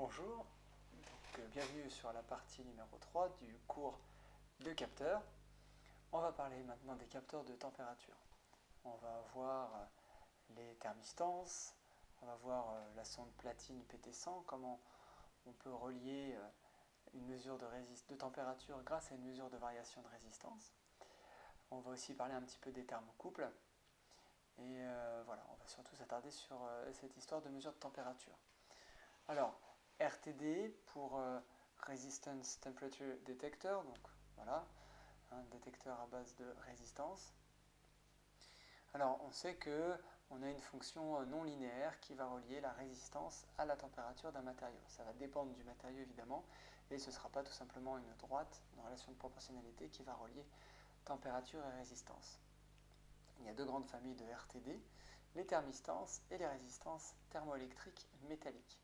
Bonjour, bienvenue sur la partie numéro 3 du cours de capteurs. On va parler maintenant des capteurs de température. On va voir les thermistances, on va voir la sonde platine PT100, comment on peut relier une mesure de température grâce à une mesure de variation de résistance. On va aussi parler un petit peu des thermocouples. Et voilà, on va surtout s'attarder sur cette histoire de mesure de température. Alors, RTD pour Resistance Temperature Detector, donc voilà, un détecteur à base de résistance. Alors, on sait qu'on a une fonction non linéaire qui va relier la résistance à la température d'un matériau. Ça va dépendre du matériau évidemment, et ce ne sera pas tout simplement une droite, une relation de proportionnalité qui va relier température et résistance. Il y a deux grandes familles de RTD, les thermistances et les résistances thermoélectriques métalliques.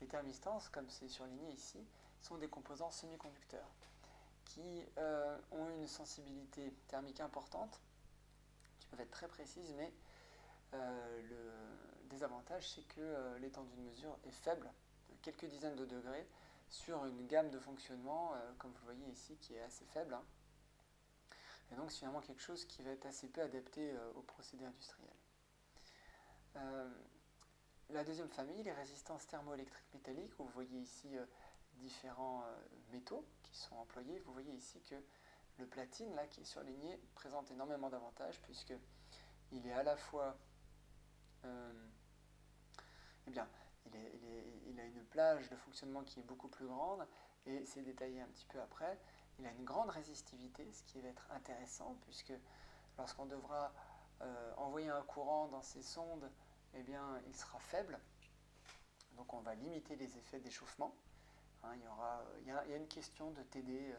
Les thermistances, comme c'est surligné ici, sont des composants semi-conducteurs qui ont une sensibilité thermique importante, qui peuvent être très précises, mais le désavantage, c'est que l'étendue de mesure est faible, de quelques dizaines de degrés, sur une gamme de fonctionnement, comme vous le voyez ici, qui est assez faible. Et donc, c'est finalement quelque chose qui va être assez peu adapté aux procédés industriels. La deuxième famille, les résistances thermoélectriques métalliques, où vous voyez ici différents métaux qui sont employés. Vous voyez ici que le platine, là, qui est surligné, présente énormément d'avantages, puisqu'il est à la fois... eh bien, il a une plage de fonctionnement qui est beaucoup plus grande, et c'est détaillé un petit peu après. Il a une grande résistivité, ce qui va être intéressant, puisque lorsqu'on devra envoyer un courant dans ces sondes, eh bien, il sera faible. Donc on va limiter les effets d'échauffement. Il y a une question de TD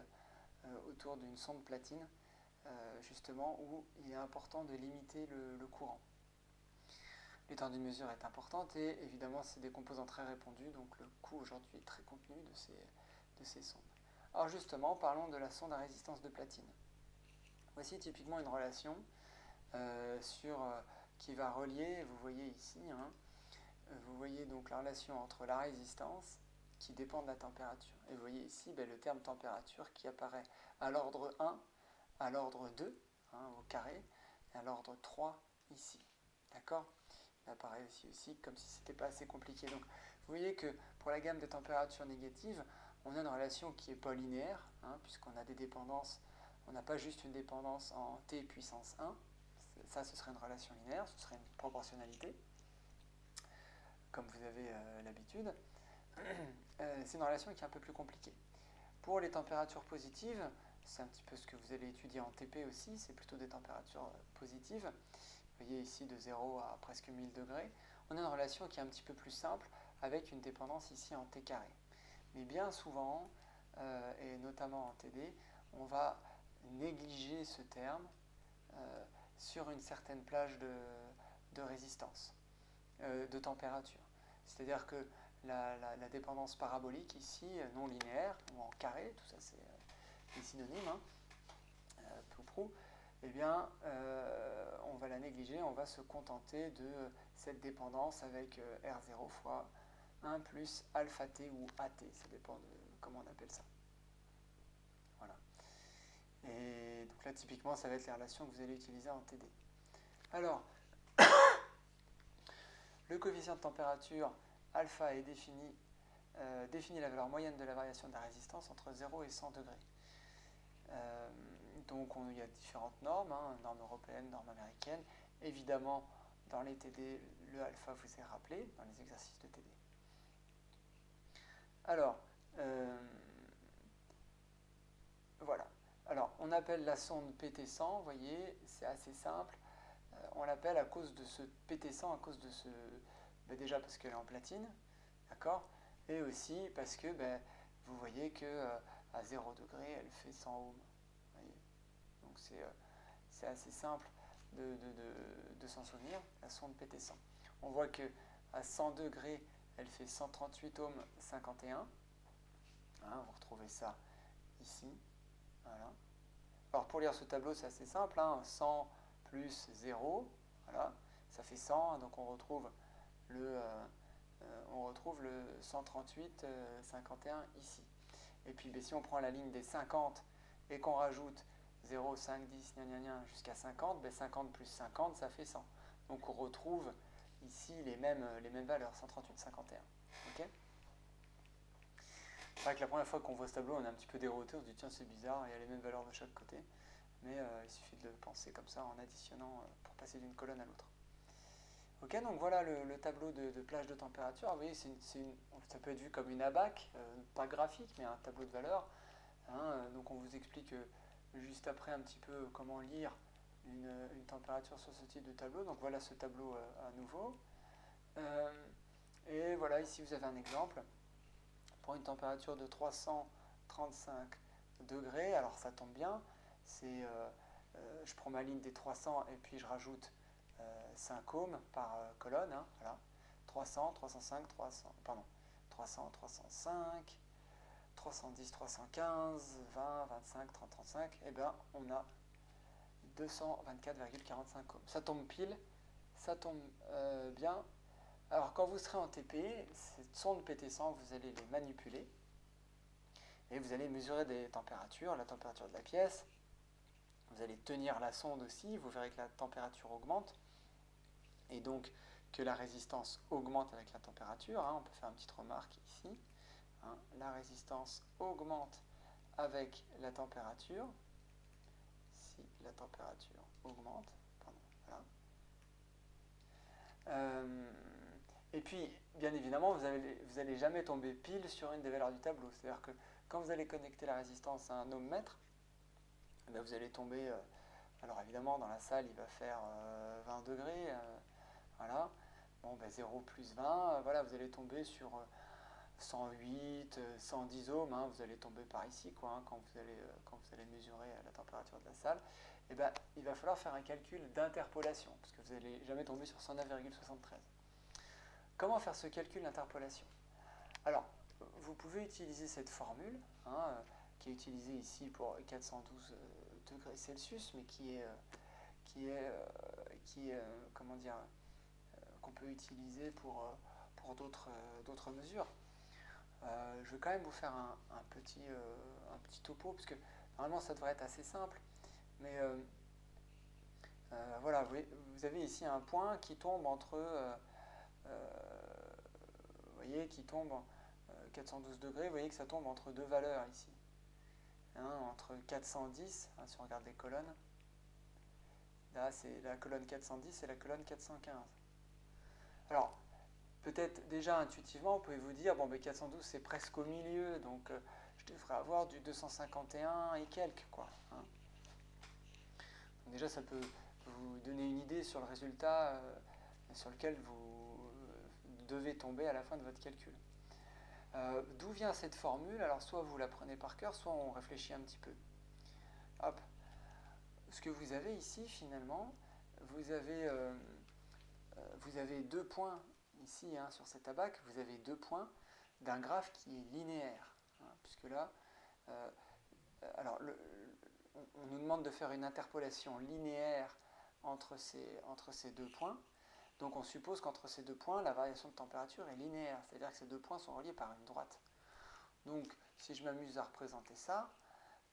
autour d'une sonde platine, justement, où il est important de limiter le courant. L'étendue de mesure est importante et évidemment c'est des composants très répandus, donc le coût aujourd'hui est très contenu de ces sondes. Alors justement, parlons de la sonde à résistance de platine. Voici typiquement une relation qui va relier, vous voyez ici, vous voyez donc la relation entre la résistance qui dépend de la température. Et vous voyez ici le terme température qui apparaît à l'ordre 1, à l'ordre 2, au carré, et à l'ordre 3 ici. D'accord ? Il apparaît aussi comme si ce n'était pas assez compliqué. Donc vous voyez que pour la gamme de températures négatives, on a une relation qui n'est pas linéaire, puisqu'on a des dépendances, on n'a pas juste une dépendance en T puissance 1, ça ce serait une relation linéaire, ce serait une proportionnalité, comme vous avez l'habitude. C'est une relation qui est un peu plus compliquée. Pour les températures positives, c'est un petit peu ce que vous allez étudier en TP aussi, c'est plutôt des températures positives. Vous voyez ici de 0 à presque 1000 degrés. On a une relation qui est un petit peu plus simple avec une dépendance ici en T carré. Mais bien souvent, et notamment en TD, on va négliger ce terme sur une certaine plage de résistance, de température. C'est-à-dire que la dépendance parabolique ici, non linéaire, ou en carré, tout ça c'est des synonymes, prou, eh bien, on va la négliger, on va se contenter de cette dépendance avec R0 fois 1 plus alpha t ou AT, ça dépend de comment on appelle ça. Voilà. Et donc là, typiquement, ça va être les relations que vous allez utiliser en TD. Alors, le coefficient de température alpha est définit la valeur moyenne de la variation de la résistance entre 0 et 100 degrés. Donc il y a différentes normes, normes européennes, normes américaines. Évidemment, dans les TD, le alpha vous est rappelé, dans les exercices de TD. Alors, voilà. Alors, on appelle la sonde PT100, vous voyez, c'est assez simple. On l'appelle à cause de ce PT100, à cause de ce... déjà parce qu'elle est en platine, d'accord ? Et aussi parce que vous voyez qu'à 0 degré, elle fait 100 ohms. Voyez, donc c'est assez simple de s'en souvenir, la sonde PT100. On voit qu'à 100 degrés, elle fait 138 ohms 51. Vous retrouvez ça ici. Voilà. Alors pour lire ce tableau, c'est assez simple. 100 plus 0, voilà, ça fait 100. Donc on retrouve retrouve le 138,51 ici. Et puis si on prend la ligne des 50 et qu'on rajoute 0, 5, 10, jusqu'à 50, 50 plus 50, ça fait 100. Donc on retrouve ici les mêmes valeurs, 138,51. Ok ? C'est vrai que la première fois qu'on voit ce tableau, on est un petit peu dérouté, on se dit tiens c'est bizarre, il y a les mêmes valeurs de chaque côté. Mais il suffit de le penser comme ça en additionnant pour passer d'une colonne à l'autre. Ok, donc voilà le tableau de plage de température. Vous voyez, ça peut être vu comme une ABAC, pas graphique, mais un tableau de valeurs. Donc on vous explique juste après un petit peu comment lire une température sur ce type de tableau. Donc voilà ce tableau à nouveau. Et voilà, ici vous avez un exemple pour une température de 335 degrés. Alors ça tombe bien, je prends ma ligne des 300 et puis je rajoute 5 ohms par colonne. Voilà. 300, 305, 300, pardon, 300, 305, 310, 315, 20, 25, 30, 35, et bien on a 224,45 ohms. Ça tombe pile, ça tombe bien. Alors quand vous serez en TP, ces sondes PT100, vous allez les manipuler et vous allez mesurer des températures, la température de la pièce. Vous allez tenir la sonde aussi, vous verrez que la température augmente et donc que la résistance augmente avec la température. On peut faire une petite remarque ici. La résistance augmente avec la température. Si la température augmente, voilà. Et puis, bien évidemment, vous n'allez jamais tomber pile sur une des valeurs du tableau. C'est-à-dire que quand vous allez connecter la résistance à un ohmmètre, vous allez tomber... alors évidemment, dans la salle, il va faire 20 degrés. Voilà. Bon, 0 plus 20, voilà, vous allez tomber sur 108, 110 ohms. Vous allez tomber par ici, quoi, quand vous allez mesurer la température de la salle. Et il va falloir faire un calcul d'interpolation, parce que vous n'allez jamais tomber sur 109,73. Comment faire ce calcul d'interpolation? Alors, vous pouvez utiliser cette formule, qui est utilisée ici pour 412 degrés Celsius, mais comment dire, qu'on peut utiliser pour d'autres mesures. Je vais quand même vous faire un petit topo, parce que normalement ça devrait être assez simple, mais voilà, vous avez ici un point qui tombe entre... vous voyez, qui tombe 412 degrés, vous voyez que ça tombe entre deux valeurs ici. Entre 410, si on regarde les colonnes, là c'est la colonne 410 et la colonne 415. Alors, peut-être déjà intuitivement, vous pouvez vous dire, 412 c'est presque au milieu, donc je devrais avoir du 251 et quelques, quoi. Donc déjà, ça peut vous donner une idée sur le résultat sur lequel vous devez tomber à la fin de votre calcul. D'où vient cette formule? Alors soit vous la prenez par cœur, soit on réfléchit un petit peu. Hop. Ce que vous avez ici finalement, vous avez 2 points ici sur cette ABAC, vous avez 2 points d'un graphe qui est linéaire. Puisque là, alors on nous demande de faire une interpolation linéaire entre ces 2 points. Donc on suppose qu'entre ces 2 points, la variation de température est linéaire, c'est-à-dire que ces 2 points sont reliés par une droite. Donc si je m'amuse à représenter ça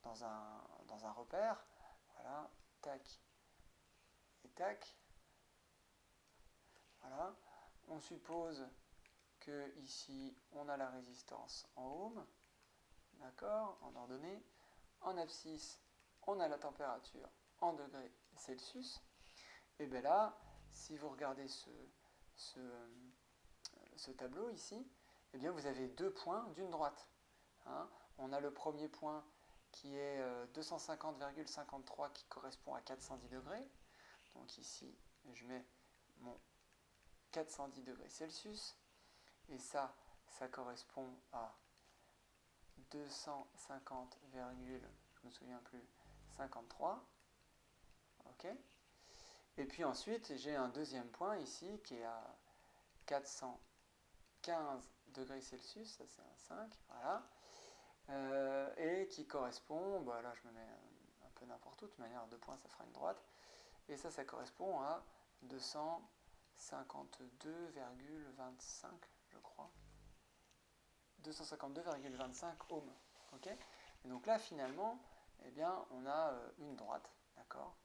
dans un repère, voilà, tac et tac, voilà, on suppose que ici on a la résistance en ohms, d'accord, en ordonnée, en abscisse on a la température en degrés Celsius, et bien là, si vous regardez ce tableau ici, eh bien vous avez 2 points d'une droite. On a le premier point qui est 250,53 qui correspond à 410 degrés. Donc ici, je mets mon 410 degrés Celsius. Et ça correspond à 250, je me souviens plus, 53. Ok. Et puis ensuite, j'ai un deuxième point ici qui est à 415 degrés Celsius, ça c'est un 5, voilà. Et qui correspond, là je me mets un peu n'importe où, de toute manière 2 points ça fera une droite, et ça correspond à 252,25 je crois, 252,25 ohms. Okay, et donc là, finalement, eh bien, on a une droite, d'accord,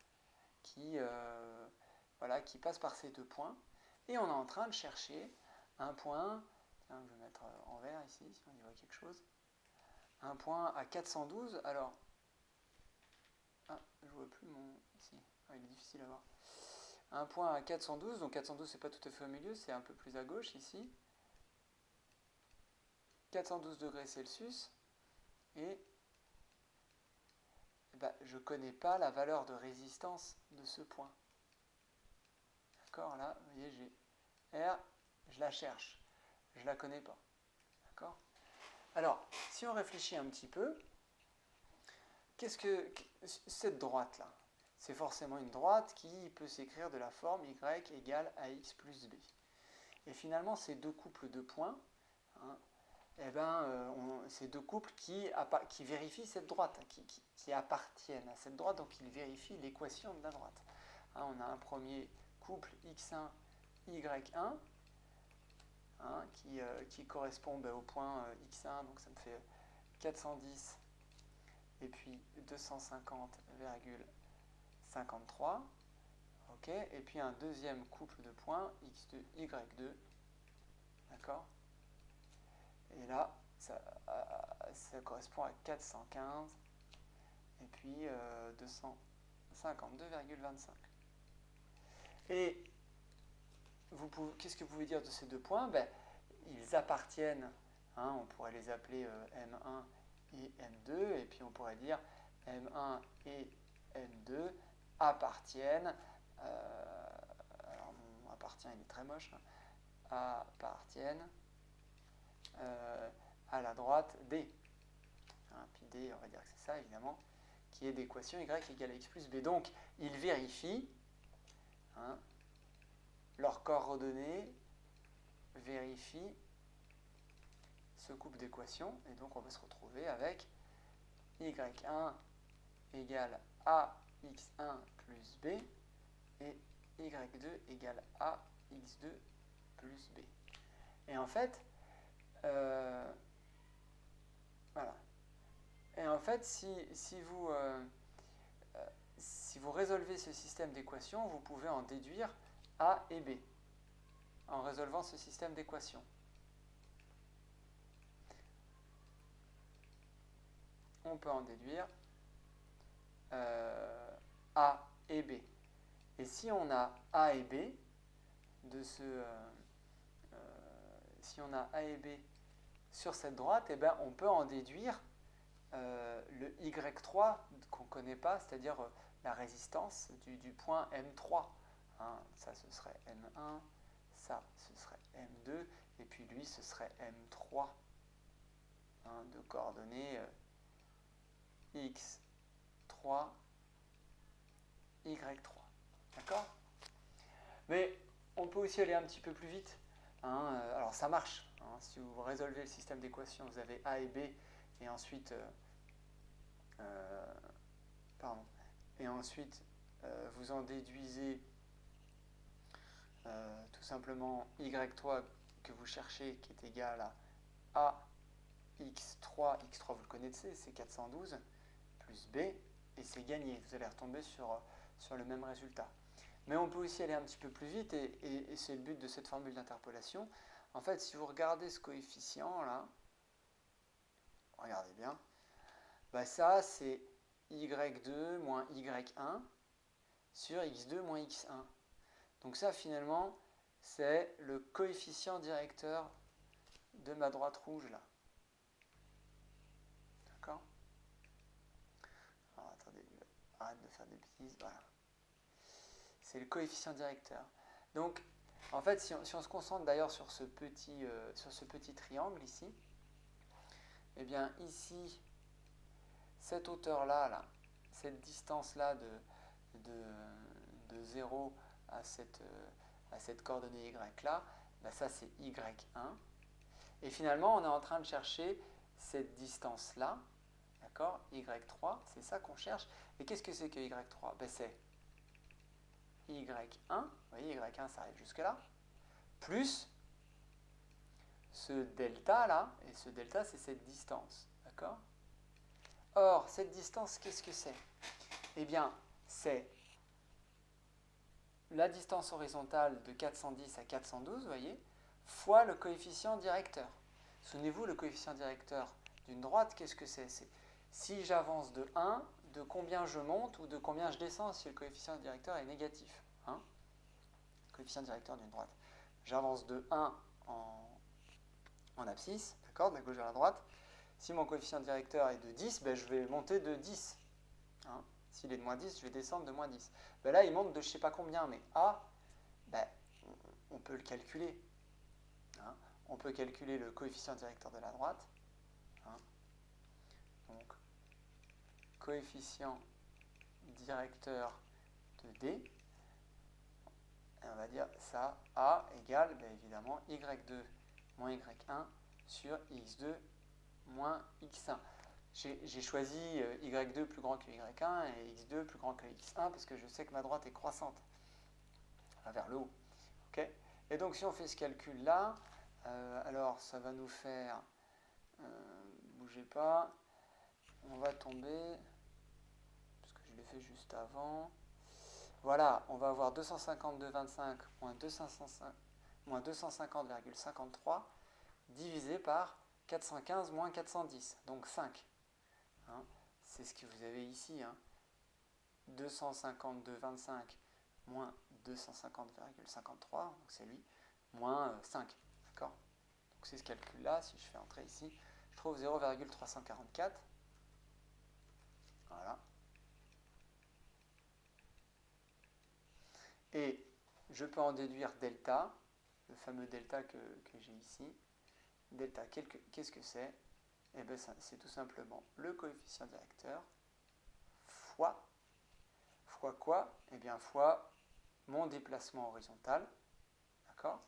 voilà, qui passe par ces deux points. Et on est en train de chercher un point, tiens, je vais mettre en vert ici, si on y voit quelque chose, un point à 412, alors, ah, je ne vois plus mon, ici, ah, il est difficile à voir, un point à 412, donc 412 c'est pas tout à fait au milieu, c'est un peu plus à gauche ici, 412 degrés Celsius, et ben, je ne connais pas la valeur de résistance de ce point. D'accord, là, vous voyez, j'ai R, je la cherche, je ne la connais pas. D'accord ? Alors, si on réfléchit un petit peu, qu'est-ce que cette droite-là? C'est forcément une droite qui peut s'écrire de la forme y égale ax plus b. Et finalement, ces deux couples de points, hein, eh ben, ces deux couples qui vérifient cette droite, qui appartiennent à cette droite, donc ils vérifient l'équation de la droite. Hein, on a un premier couple x1, y1, hein, qui correspond au point x1, donc ça me fait 410 et puis 250,53. Ok, et puis un deuxième couple de points x2, y2. D'accord. Et là, ça correspond à 415 et puis 252,25. Et qu'est-ce que vous pouvez dire de ces deux points? Ben, ils appartiennent, hein, on pourrait les appeler M1 et M2, et puis on pourrait dire M1 et M2 appartiennent, alors mon appartient il est très moche, hein, appartiennent à la droite D. Hein, puis D, on va dire que c'est ça évidemment, qui est d'équation y égale x plus b. Donc ils vérifient, hein, leurs coordonnées vérifient ce couple d'équations, et donc on va se retrouver avec y1 égale ax1 plus b et y2 égale ax2 plus b. Et en fait, voilà. Et en fait, si vous résolvez ce système d'équations, vous pouvez en déduire a et b en résolvant ce système d'équations. On peut en déduire A et B. Et si on a A et B si on a A et B sur cette droite, eh ben, on peut en déduire le Y3 qu'on ne connaît pas, c'est-à-dire la résistance du point M3. Hein, ça, ce serait M1, ça, ce serait M2, et puis lui, ce serait M3, hein, de coordonnées X3, Y3. D'accord? Mais on peut aussi aller un petit peu plus vite. Hein, alors ça marche. Hein, si vous résolvez le système d'équations, vous avez A et B, et ensuite, vous en déduisez tout simplement Y3 que vous cherchez, qui est égal à AX3. X3, vous le connaissez, c'est 412, plus B, et c'est gagné. Vous allez retomber sur le même résultat. Mais on peut aussi aller un petit peu plus vite, et c'est le but de cette formule d'interpolation. En fait, si vous regardez ce coefficient là, regardez bien, bah ça c'est y2 moins y1 sur x2 moins x1. Donc ça finalement c'est le coefficient directeur de ma droite rouge là. D'accord? Alors attendez, arrête de faire des bêtises, voilà. C'est le coefficient directeur. Donc en fait si on se concentre d'ailleurs sur ce petit triangle ici, et bien ici cette hauteur-là, cette distance-là de 0 à cette coordonnée y-là, ben ça c'est y1. Et finalement, on est en train de chercher cette distance-là, d'accord, y3, c'est ça qu'on cherche. Et qu'est-ce que c'est que y3? Ben c'est y1, vous voyez, y1 ça arrive jusque-là, plus ce delta là, et ce delta c'est cette distance, d'accord? Or, cette distance, qu'est-ce que c'est? Eh bien, c'est la distance horizontale de 410 à 412, vous voyez, fois le coefficient directeur. Souvenez-vous, le coefficient directeur d'une droite, qu'est-ce que c'est? C'est si j'avance de 1, de combien je monte ou de combien je descends si le coefficient directeur est négatif. Hein? Coefficient directeur d'une droite. J'avance de 1 en abscisse, d'accord, de la gauche vers la droite. Si mon coefficient directeur est de 10, ben, je vais monter de 10. Hein? S'il est de moins 10, je vais descendre de moins 10. Ben là, il monte de je ne sais pas combien, mais A, ben, on peut le calculer. Hein? On peut calculer le coefficient directeur de la droite. Hein? Donc, coefficient directeur de D, et on va dire ça, A égale, ben évidemment, Y2 moins Y1 sur X2 moins X1. J'ai choisi Y2 plus grand que Y1 et X2 plus grand que X1 parce que je sais que ma droite est croissante, vers le haut. Okay, et donc si on fait ce calcul-là, alors ça va nous faire, bougez pas, on va tomber, parce que je l'ai fait juste avant, voilà, on va avoir 252,25 moins 250,53 divisé par 415 moins 410, donc 5. Hein, c'est ce que vous avez ici, hein, 252,25 moins 250,53, donc c'est lui, moins 5. D'accord? Donc c'est ce calcul-là, si je fais entrer ici, je trouve 0,344. Voilà. Et je peux en déduire delta, le fameux delta que j'ai ici. Delta, qu'est-ce que c'est? Eh bien, c'est tout simplement le coefficient directeur fois quoi? Eh bien, fois mon déplacement horizontal. D'accord?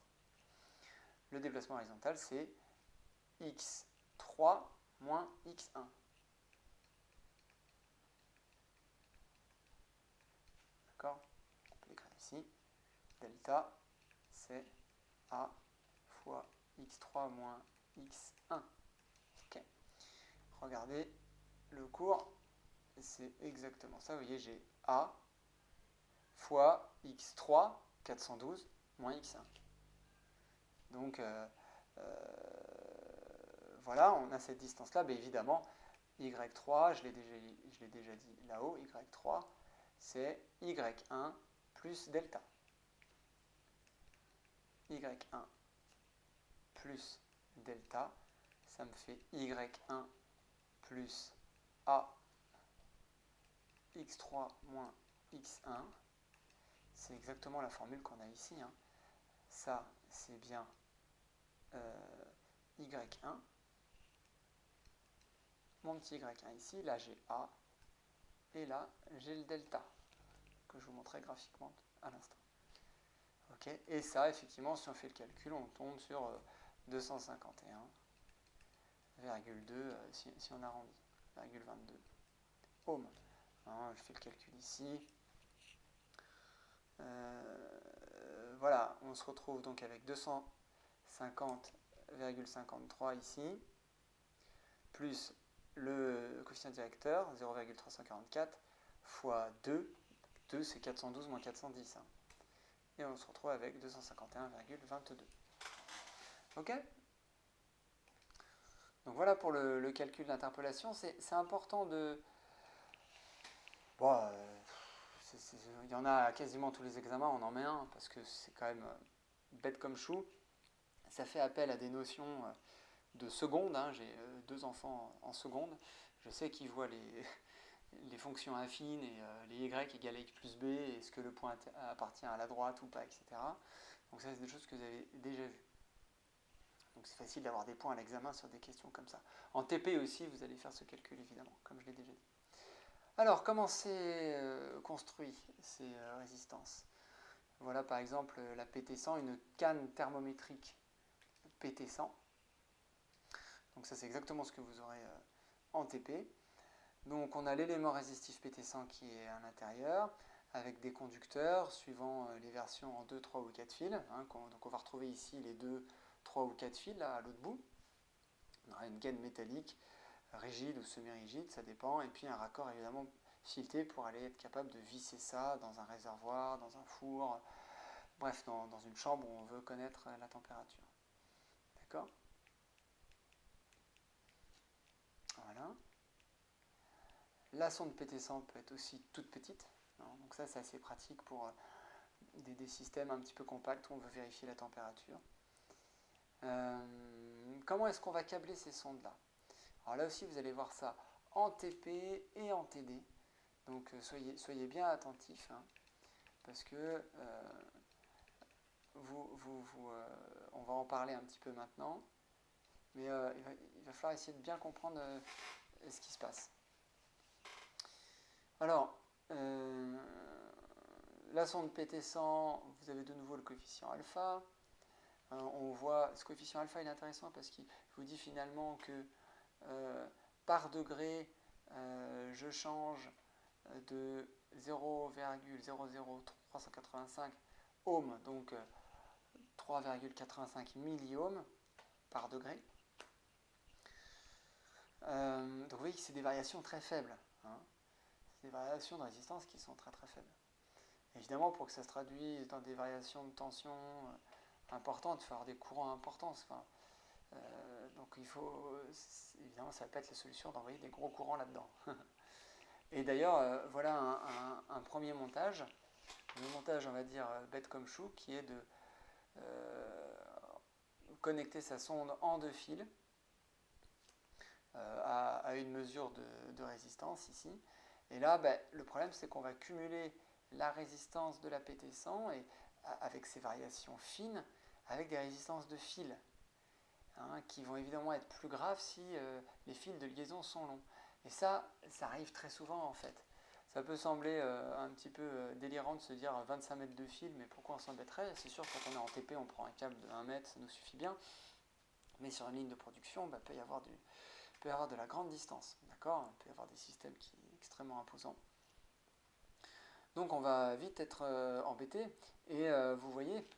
Le déplacement horizontal, c'est x3 moins x1. D'accord? On peut l'écrire ici. Delta, c'est A fois x3 moins x1. Okay. Regardez le cours, c'est exactement ça. Vous voyez, j'ai A fois x3, 412, moins x1. Donc, voilà, on a cette distance-là. Mais évidemment, y3, je l'ai déjà dit là-haut, y3, c'est y1 plus delta. y1 plus delta, ça me fait y1 plus a x3 moins x1. C'est exactement la formule qu'on a ici. Hein. Ça, c'est bien y1. Mon petit y1 ici, là j'ai a, et là j'ai le delta, que je vous montrerai graphiquement à l'instant. Okay. Et ça, effectivement, si on fait le calcul, on tombe sur 251,2, si on arrondit, 0,22 ohms. Hein, je fais le calcul ici. Voilà, on se retrouve donc avec 250,53 ici, plus le coefficient directeur, 0,344, fois 2. 2, c'est 412 moins 410. Hein. Et on se retrouve avec 251,22. Ok? Donc voilà pour le calcul d'interpolation. C'est important de... Bon, il y en a à quasiment tous les examens, on en met un, parce que c'est quand même bête comme chou. Ça fait appel à des notions de seconde. Hein. J'ai 2 enfants en seconde. Je sais qu'ils voient les fonctions affines et les y égale à x plus b, est-ce que le point appartient à la droite ou pas, etc. Donc ça, c'est des choses que vous avez déjà vues. Donc c'est facile d'avoir des points à l'examen sur des questions comme ça. En TP aussi, vous allez faire ce calcul, évidemment, comme je l'ai déjà dit. Alors, comment c'est construit, ces résistances? Voilà, par exemple, la PT100, une canne thermométrique PT100. Donc ça, c'est exactement ce que vous aurez en TP. Donc on a l'élément résistif PT100 qui est à l'intérieur, avec des conducteurs, suivant les versions en 2, 3 ou 4 fils. Hein, donc on va retrouver ici les 2, 3 ou 4 fils là, à l'autre bout. On aura une gaine métallique, rigide ou semi-rigide, ça dépend, et puis un raccord évidemment fileté pour aller être capable de visser ça dans un réservoir, dans un four, bref, dans une chambre où on veut connaître la température. D'accord ? Voilà. La sonde PT100 peut être aussi toute petite, hein, donc ça c'est assez pratique pour des systèmes un petit peu compacts où on veut vérifier la température. Comment est-ce qu'on va câbler ces sondes-là ? Alors là aussi vous allez voir ça en TP et en TD, donc soyez bien attentifs, hein, parce que on va en parler un petit peu maintenant, mais il va falloir essayer de bien comprendre ce qui se passe. Alors, la sonde PT100, vous avez de nouveau le coefficient alpha. On voit, ce coefficient alpha il est intéressant parce qu'il vous dit finalement que par degré, je change de 0,00385 ohms, donc 3,85 milliohms par degré. Donc vous voyez que c'est des variations très faibles, hein. C'est des variations de résistance qui sont très très faibles. Évidemment, pour que ça se traduise dans des variations de tension importantes, il faut avoir des courants importants. Enfin, donc il faut, évidemment, ça ne va pas être la solution d'envoyer des gros courants là-dedans. Et d'ailleurs, voilà un premier montage. Le montage, on va dire, bête comme chou, qui est de connecter sa sonde en 2 fils à une mesure de résistance ici. Et là, le problème, c'est qu'on va cumuler la résistance de la PT100 et, avec ces variations fines, avec des résistances de fil, hein, qui vont évidemment être plus graves si les fils de liaison sont longs. Et ça arrive très souvent en fait. Ça peut sembler un petit peu délirant de se dire 25 mètres de fil, mais pourquoi on s'embêterait ? C'est sûr, quand on est en TP, on prend un câble de 1 mètre, ça nous suffit bien. Mais sur une ligne de production, il peut y avoir de la grande distance. D'accord ? Il peut y avoir des systèmes qui sont extrêmement imposants. Donc on va vite être embêté. Et vous voyez,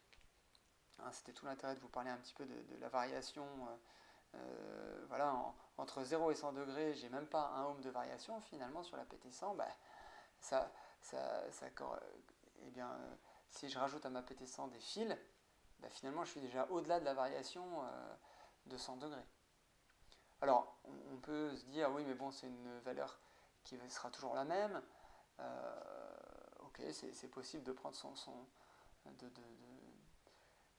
hein, c'était tout l'intérêt de vous parler un petit peu de la variation. Voilà, entre 0 et 100 degrés, j'ai même pas 1 ohm de variation finalement sur la PT100. Eh bien, si je rajoute à ma PT100 des fils, finalement je suis déjà au-delà de la variation de 100 degrés. Alors, on peut se dire, oui, mais bon, c'est une valeur qui sera toujours la même. Ok, c'est possible de prendre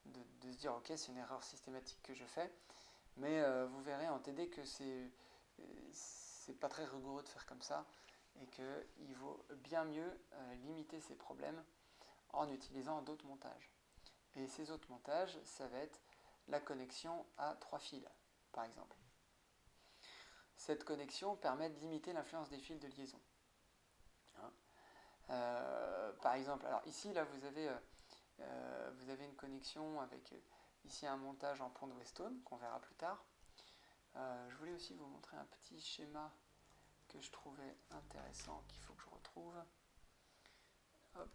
de se dire, ok, c'est une erreur systématique que je fais. Mais vous verrez en TD que c'est pas très rigoureux de faire comme ça et qu'il vaut bien mieux limiter ces problèmes en utilisant d'autres montages. Et ces autres montages, ça va être la connexion à 3 fils, par exemple. Cette connexion permet de limiter l'influence des fils de liaison. Hein, par exemple, alors ici, là, vous avez une connexion avec ici un montage en pont de Weston, qu'on verra plus tard. Je voulais aussi vous montrer un petit schéma que je trouvais intéressant, qu'il faut que je retrouve. Hop.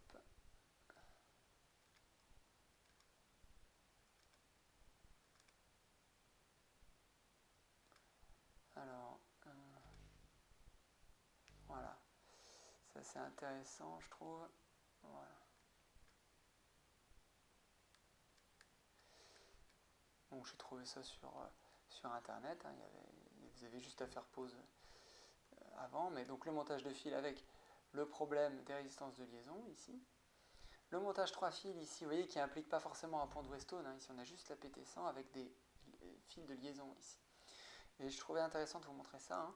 Alors, voilà. Ça c'est intéressant, je trouve. Voilà. Donc j'ai trouvé ça sur internet, hein. Vous avez juste à faire pause avant, mais donc le montage de fil avec le problème des résistances de liaison ici. Le montage 3 fils ici, vous voyez, qui implique pas forcément un pont de Weston, hein. Ici on a juste la PT100 avec des fils de liaison ici. Et je trouvais intéressant de vous montrer ça, hein.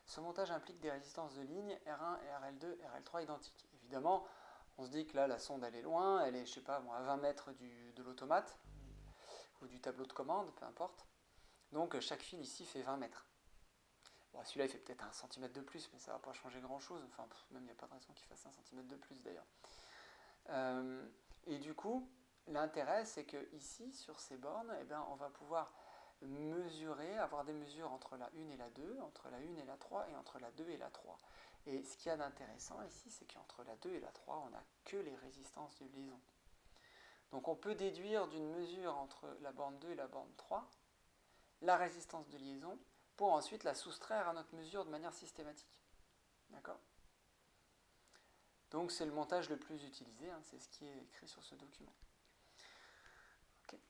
Ce montage implique des résistances de ligne R1 et RL2 et RL3 identiques. Évidemment, on se dit que là la sonde elle est loin, elle est, je sais pas, à 20 mètres de l'automate ou du tableau de commande, peu importe. Donc chaque fil ici fait 20 mètres. Bon, celui-là il fait peut-être 1 cm de plus, mais ça va pas changer grand-chose. Enfin, même il n'y a pas de raison qu'il fasse 1 cm de plus d'ailleurs. Et du coup, l'intérêt c'est que ici, sur ces bornes, eh bien, on va pouvoir mesurer, avoir des mesures entre la 1 et la 2, entre la 1 et la 3 et entre la 2 et la 3. Et ce qu'il y a d'intéressant ici, c'est qu'entre la 2 et la 3, on n'a que les résistances de liaison. Donc on peut déduire d'une mesure entre la borne 2 et la borne 3 la résistance de liaison pour ensuite la soustraire à notre mesure de manière systématique. D'accord ? Donc c'est le montage le plus utilisé, hein, c'est ce qui est écrit sur ce document. Okay.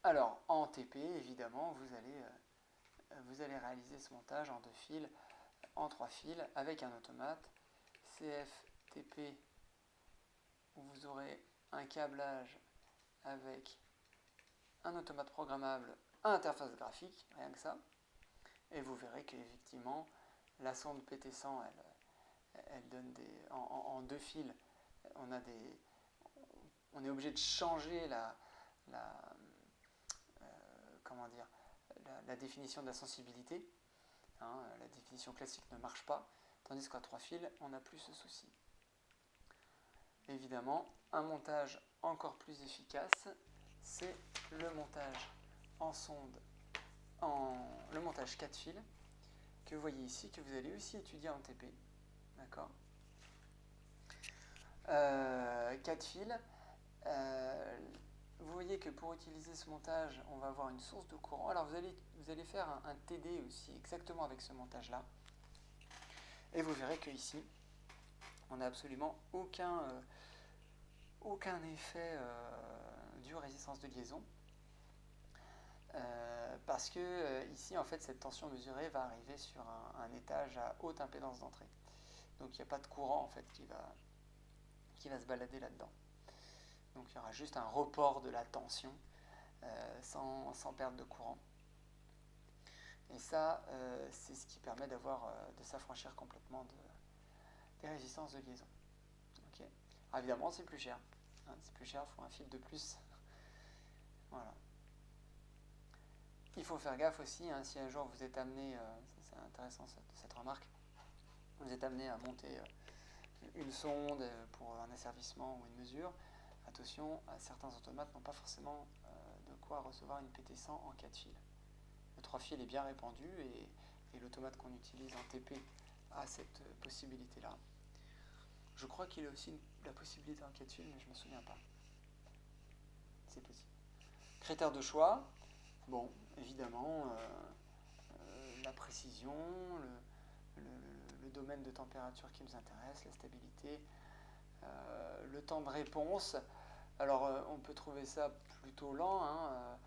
Alors en TP, évidemment, vous allez réaliser ce montage en 2 fils, en 3 fils, avec un automate. CFTP, où vous aurez un câblage avec un automate programmable à interface graphique, rien que ça. Et vous verrez qu'effectivement, la sonde PT100, elle donne en 2 fils, on est obligé de changer comment dire, la définition de la sensibilité. Hein, la définition classique ne marche pas, tandis qu'à 3 fils, on n'a plus ce souci. Évidemment, un montage encore plus efficace, c'est le montage en sonde, le montage 4 fils, que vous voyez ici, que vous allez aussi étudier en TP. D'accord ? 4 fils. Vous voyez que pour utiliser ce montage, on va avoir une source de courant. Alors vous allez faire un TD aussi, exactement avec ce montage-là. Et vous verrez qu'ici, on n'a absolument aucun effet dû aux résistances de liaison. Parce que ici, en fait, cette tension mesurée va arriver sur un étage à haute impédance d'entrée. Donc il n'y a pas de courant, en fait, qui va se balader là-dedans. Donc il y aura juste un report de la tension sans perte de courant. Et ça, c'est ce qui permet de s'affranchir complètement des résistances de liaison. Okay. Alors évidemment, c'est plus cher. Hein, c'est plus cher, il faut un fil de plus. Voilà. Il faut faire gaffe aussi, hein, si un jour vous êtes amené, c'est intéressant cette remarque, vous êtes amené à monter une sonde pour un asservissement ou une mesure, attention, certains automates n'ont pas forcément de quoi recevoir une PT100 en 4 fils. Le 3 fils est bien répandu et l'automate qu'on utilise en TP a cette possibilité-là. Je crois qu'il a aussi la possibilité en 4 fils, mais je ne me souviens pas. C'est possible. Critères de choix, bon, évidemment, la précision, le domaine de température qui nous intéresse, la stabilité, le temps de réponse. Alors, on peut trouver ça plutôt lent, hein,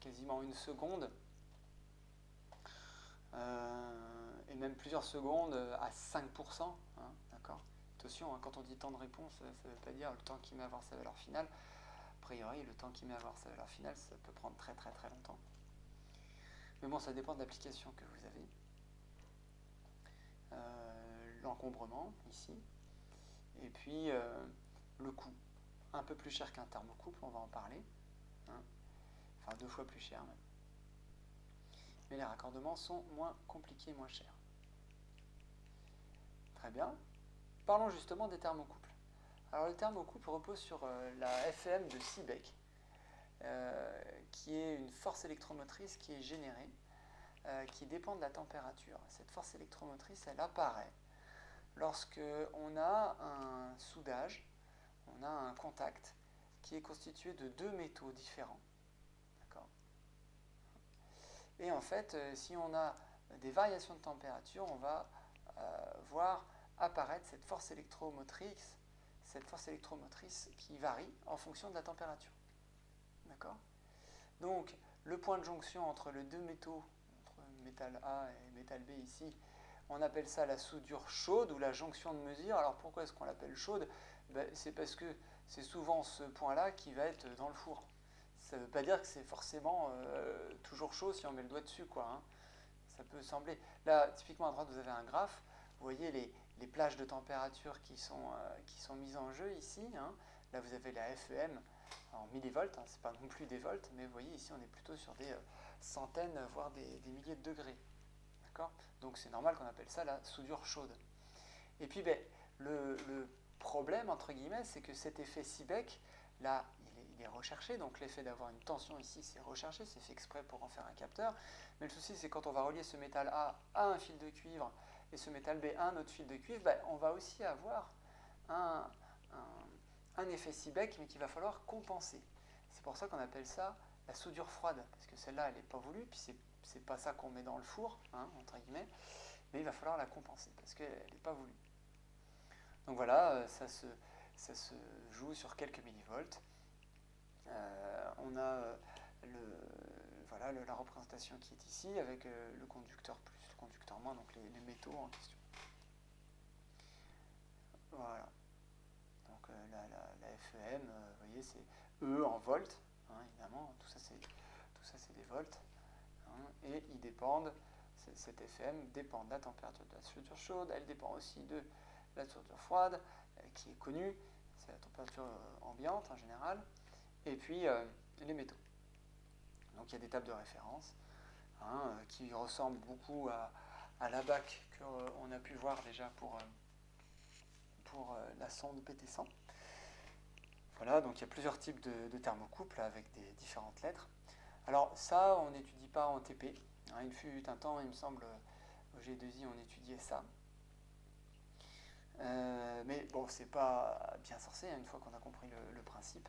quasiment 1 seconde, et même plusieurs secondes à 5%. Hein, d'accord ? Attention, hein, quand on dit temps de réponse, ça ne veut pas dire le temps qu'il met à avoir sa valeur finale. A priori, le temps qu'il met à avoir sa valeur finale, ça peut prendre très très très longtemps. Mais bon, ça dépend de l'application que vous avez. L'encombrement, ici. Et puis, le coût. Un peu plus cher qu'un thermocouple, on va en parler. Hein. Enfin, 2 fois plus cher même. Mais les raccordements sont moins compliqués, moins chers. Très bien. Parlons justement des thermocouples. Alors, le thermocouple repose sur la FEM de Seebeck, qui est une force électromotrice qui est générée, qui dépend de la température. Cette force électromotrice, elle apparaît lorsque on a un soudage, on a un contact qui est constitué de 2 métaux différents. D'accord ? Et en fait, si on a des variations de température, on va voir apparaître cette force électromotrice qui varie en fonction de la température. D'accord ? Donc, le point de jonction entre les 2 métaux, entre métal A et métal B ici, on appelle ça la soudure chaude ou la jonction de mesure. Alors pourquoi est-ce qu'on l'appelle chaude ? C'est parce que c'est souvent ce point-là qui va être dans le four. Ça ne veut pas dire que c'est forcément toujours chaud si on met le doigt dessus, quoi. Hein. Ça peut sembler. Là, typiquement à droite, vous avez un graphe. Vous voyez les plages de température qui sont mises en jeu ici. Hein. Là, vous avez la FEM en millivolts. Hein. Ce n'est pas non plus des volts, mais vous voyez ici, on est plutôt sur des centaines, voire des milliers de degrés. D'accord ? Donc c'est normal qu'on appelle ça la soudure chaude. Et puis le problème, entre guillemets, c'est que cet effet Seebeck, là, il est recherché. Donc l'effet d'avoir une tension ici, c'est recherché, c'est fait exprès pour en faire un capteur. Mais le souci, c'est quand on va relier ce métal A à un fil de cuivre, et ce métal B1, notre fil de cuivre, on va aussi avoir un effet Seebeck, mais qu'il va falloir compenser. C'est pour ça qu'on appelle ça la soudure froide, parce que celle-là, elle n'est pas voulue, puis c'est pas ça qu'on met dans le four, entre guillemets, mais il va falloir la compenser, parce qu'elle n'est pas voulue. Donc voilà, ça se joue sur quelques millivolts. On a la représentation qui est ici, avec le conducteur plus, le conducteur moins, donc les métaux en question. Voilà. Donc la FEM, vous voyez, c'est E en volts, évidemment, tout ça c'est des volts, et ils dépendent, cette FEM dépend de la température de la soudure chaude, elle dépend aussi de la soudure froide, qui est connue, c'est la température ambiante en général, et puis les métaux. Donc il y a des tables de référence qui ressemblent beaucoup à l'ABAC qu'on a pu voir déjà pour la sonde PT100. Voilà, donc il y a plusieurs types de thermocouples avec des différentes lettres. Alors ça, on n'étudie pas en TP. Il fut un temps, il me semble, au G2I, on étudiait ça. Mais bon, c'est pas bien sorcier, une fois qu'on a compris le principe.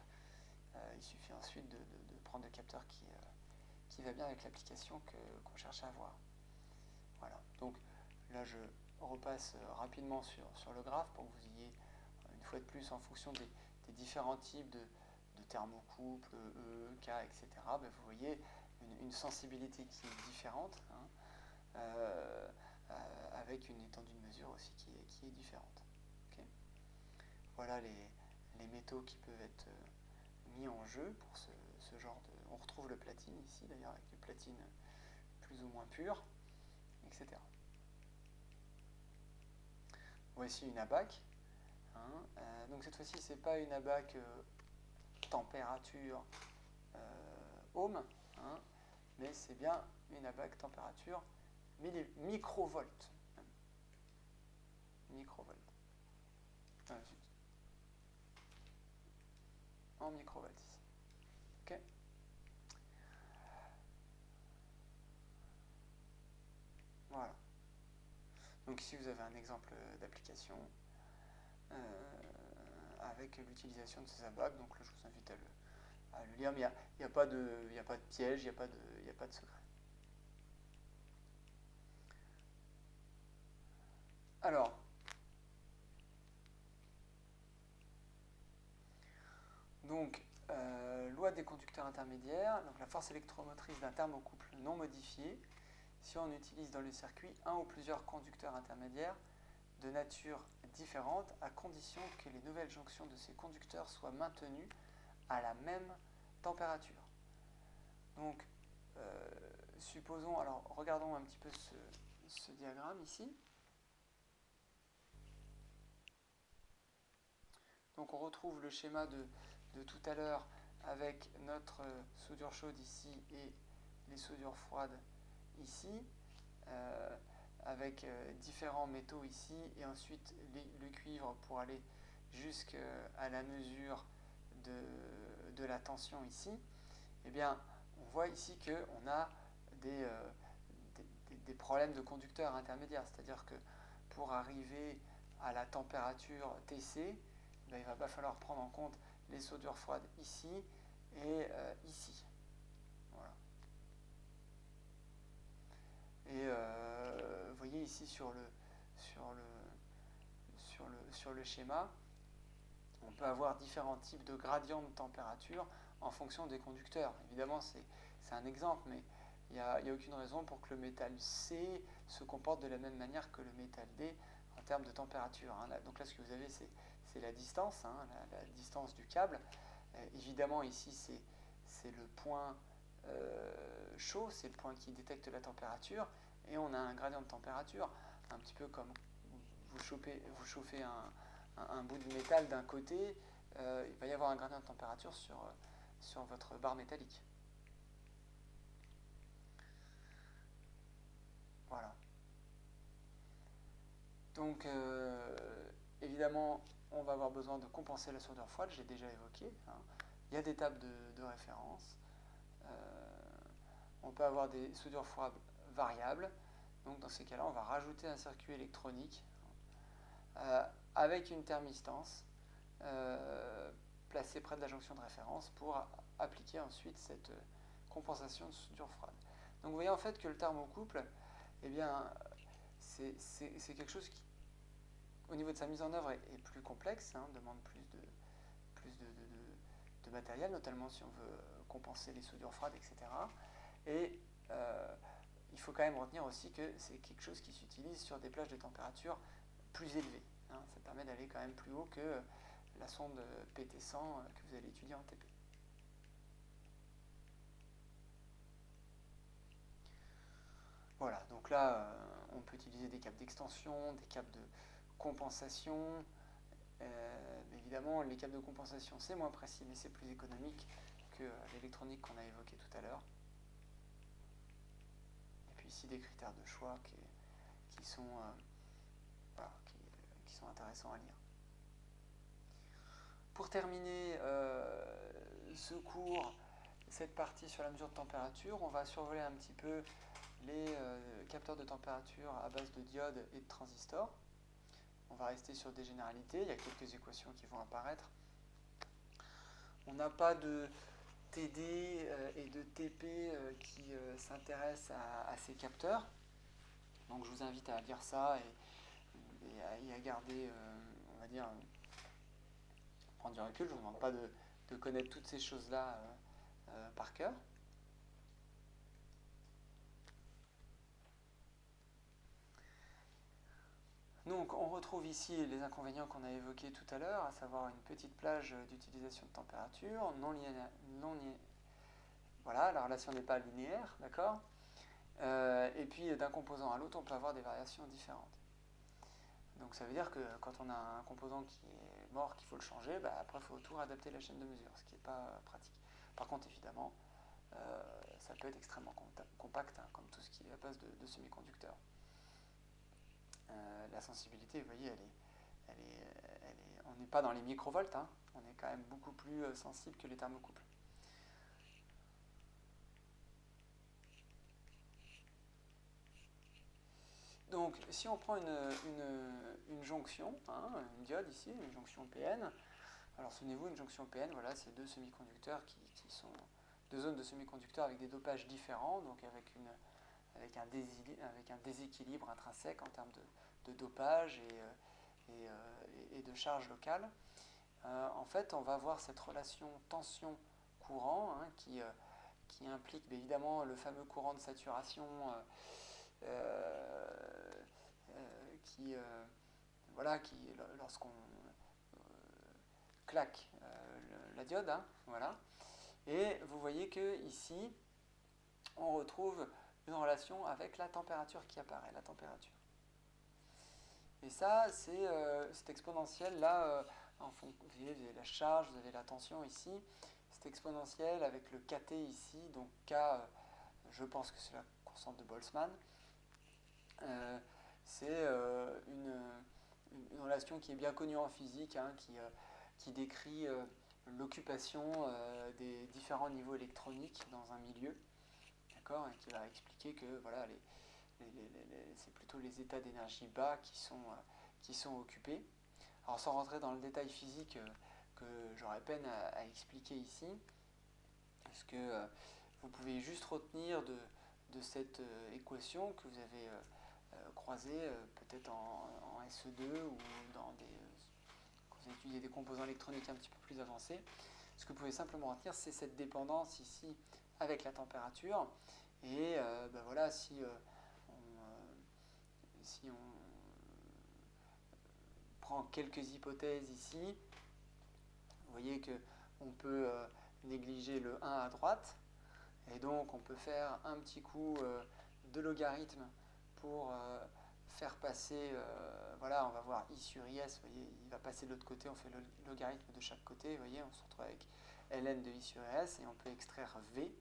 Il suffit ensuite de prendre le capteur qui va bien avec l'application qu'on cherche à avoir. Voilà, donc là je repasse rapidement sur le graphe pour que vous ayez, une fois de plus, en fonction des différents types de thermocouples, E, K, etc., vous voyez une sensibilité qui est différente, avec une étendue de mesure aussi qui est différente. Okay. Voilà les métaux qui peuvent être mis en jeu pour ce genre de... On retrouve le platine ici, d'ailleurs, avec du platine plus ou moins pur, etc. Voici une ABAC. Donc cette fois-ci, c'est pas une ABAC température ohm, mais c'est bien une ABAC température microvolts. Microvolts. En microvolts ici. Ok. Voilà. Donc ici vous avez un exemple d'application avec l'utilisation de ces ABAC. Donc là je vous invite à le lire, mais il n'y a pas de piège, il n'y a pas de secret. Alors, donc, loi des conducteurs intermédiaires, donc la force électromotrice d'un thermocouple non modifié, si on utilise dans le circuit un ou plusieurs conducteurs intermédiaires de nature différente, à condition que les nouvelles jonctions de ces conducteurs soient maintenues à la même température. Donc, supposons, alors regardons un petit peu ce diagramme ici. Donc on retrouve le schéma de tout à l'heure avec notre soudure chaude ici et les soudures froides ici, avec différents métaux ici et ensuite le cuivre pour aller jusqu'à la mesure de la tension ici. Eh bien, on voit ici qu'on a des problèmes de conducteurs intermédiaires, c'est-à-dire que pour arriver à la température TC, il va pas falloir prendre en compte les soudures froides ici et ici. Voilà. Et vous voyez ici sur le schéma, on peut avoir différents types de gradients de température en fonction des conducteurs. Évidemment, c'est un exemple, mais il n'y a aucune raison pour que le métal C se comporte de la même manière que le métal D en termes de température. Donc là, ce que vous avez, c'est la distance, la distance du câble. Évidemment, ici, c'est le point chaud, c'est le point qui détecte la température, et on a un gradient de température, un petit peu comme vous chauffez un bout de métal d'un côté, il va y avoir un gradient de température sur votre barre métallique. Voilà. Donc, évidemment, on va avoir besoin de compenser la soudure froide, j'ai déjà évoqué. Il y a des tables de référence. On peut avoir des soudures froides variables, Donc dans ces cas-là, on va rajouter un circuit électronique avec une thermistance placée près de la jonction de référence pour appliquer ensuite cette compensation de soudure froide. Donc vous voyez en fait que le thermocouple, eh bien, c'est quelque chose qui, au niveau de sa mise en œuvre, est plus complexe, demande plus de matériel, notamment si on veut compenser les soudures froides, etc. Et il faut quand même retenir aussi que c'est quelque chose qui s'utilise sur des plages de température plus élevées. Ça permet d'aller quand même plus haut que la sonde PT100 que vous allez étudier en TP. Voilà, donc là, on peut utiliser des câbles d'extension, des câbles de compensation. Évidemment, les câbles de compensation, c'est moins précis, mais c'est plus économique que l'électronique qu'on a évoquée tout à l'heure. Et puis ici, des critères de choix qui sont intéressants à lire. Pour terminer ce cours, cette partie sur la mesure de température, on va survoler un petit peu les capteurs de température à base de diodes et de transistors. On va rester sur des généralités, il y a quelques équations qui vont apparaître. On n'a pas de TD et de TP qui s'intéressent à ces capteurs. Donc je vous invite à lire ça et à garder, on va dire, prendre du recul. Je ne vous demande pas de connaître toutes ces choses-là par cœur. Donc on retrouve ici les inconvénients qu'on a évoqués tout à l'heure, à savoir une petite plage d'utilisation de température, voilà, la relation n'est pas linéaire, d'accord. Et puis d'un composant à l'autre, on peut avoir des variations différentes. Donc ça veut dire que quand on a un composant qui est mort, qu'il faut le changer, après il faut tout adapter la chaîne de mesure, ce qui n'est pas pratique. Par contre, évidemment, ça peut être extrêmement compact, comme tout ce qui est à base de semi-conducteurs. La sensibilité, vous voyez, on n'est pas dans les microvolts, on est quand même beaucoup plus sensible que les thermocouples. Donc, si on prend une jonction, une diode ici, une jonction PN, alors souvenez-vous, une jonction PN, voilà, c'est deux semi-conducteurs qui sont deux zones de semi-conducteurs avec des dopages différents, donc avec un déséquilibre intrinsèque en termes de dopage et de charge locale. En fait, on va avoir cette relation tension-courant qui implique évidemment le fameux courant de saturation qui lorsqu'on claque la diode, voilà. Et vous voyez que ici, on retrouve une relation avec la température qui apparaît, la température. Et ça, c'est exponentiel là, vous avez la charge, vous avez la tension ici, c'est exponentiel avec le kT ici, donc K, je pense que c'est la constante de Boltzmann. C'est une relation qui est bien connue en physique, qui décrit l'occupation des différents niveaux électroniques dans un milieu, d'accord, et qui va expliquer que voilà, c'est plutôt les états d'énergie bas qui sont occupés. Alors sans rentrer dans le détail physique que j'aurais peine à expliquer ici, parce que vous pouvez juste retenir de cette équation que vous avez croisée peut-être en SE2 ou quand vous étudiez des composants électroniques un petit peu plus avancés. Ce que vous pouvez simplement retenir, c'est cette dépendance ici avec la température. Et voilà, si on prend quelques hypothèses ici, vous voyez qu'on peut négliger le 1 à droite, et donc on peut faire un petit coup de logarithme pour faire passer, voilà, on va voir I sur IS, vous voyez, il va passer de l'autre côté, on fait le logarithme de chaque côté, vous voyez, on se retrouve avec ln de I sur IS, et on peut extraire V,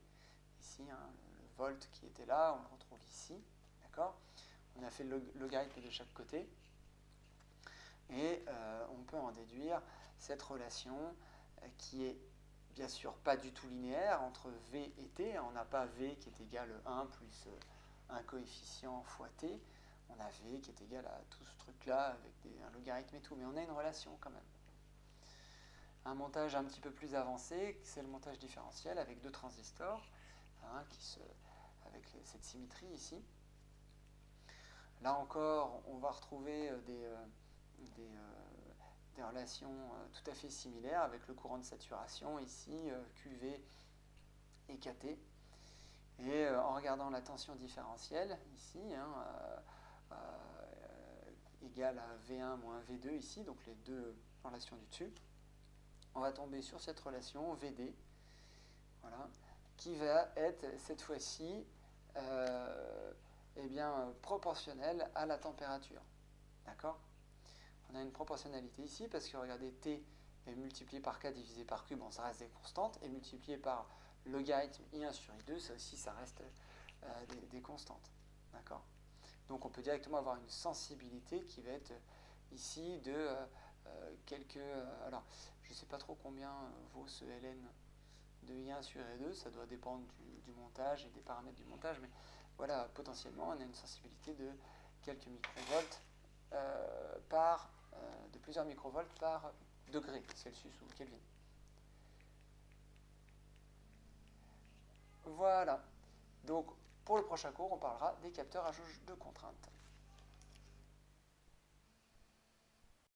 ici, le volt qui était là, on le retrouve ici, d'accord. On a fait le logarithme de chaque côté, et on peut en déduire cette relation qui est bien sûr pas du tout linéaire entre V et T. On n'a pas V qui est égal à 1 plus un coefficient fois t, on a v qui est égal à tout ce truc-là avec un logarithme et tout, mais on a une relation quand même. Un montage un petit peu plus avancé, c'est le montage différentiel avec deux transistors, hein, avec cette symétrie ici. Là encore, on va retrouver des relations tout à fait similaires avec le courant de saturation ici, QV et KT. Et en regardant la tension différentielle ici, égale à V1 moins V2 ici, donc les deux relations du dessus, on va tomber sur cette relation VD, voilà, qui va être cette fois-ci proportionnelle à la température. D'accord? On a une proportionnalité ici parce que regardez, T est multiplié par K divisé par Q, bon ça reste des constantes, et multiplié par logarithme I1 sur I2, ça aussi ça reste des constantes. D'accord? Donc on peut directement avoir une sensibilité qui va être ici de quelques... alors je ne sais pas trop combien vaut ce ln de I1 sur I2, ça doit dépendre du montage et des paramètres du montage, mais voilà, potentiellement on a une sensibilité de quelques microvolts de plusieurs microvolts par degré Celsius ou Kelvin. Voilà. Donc, pour le prochain cours, on parlera des capteurs à jauge de contrainte.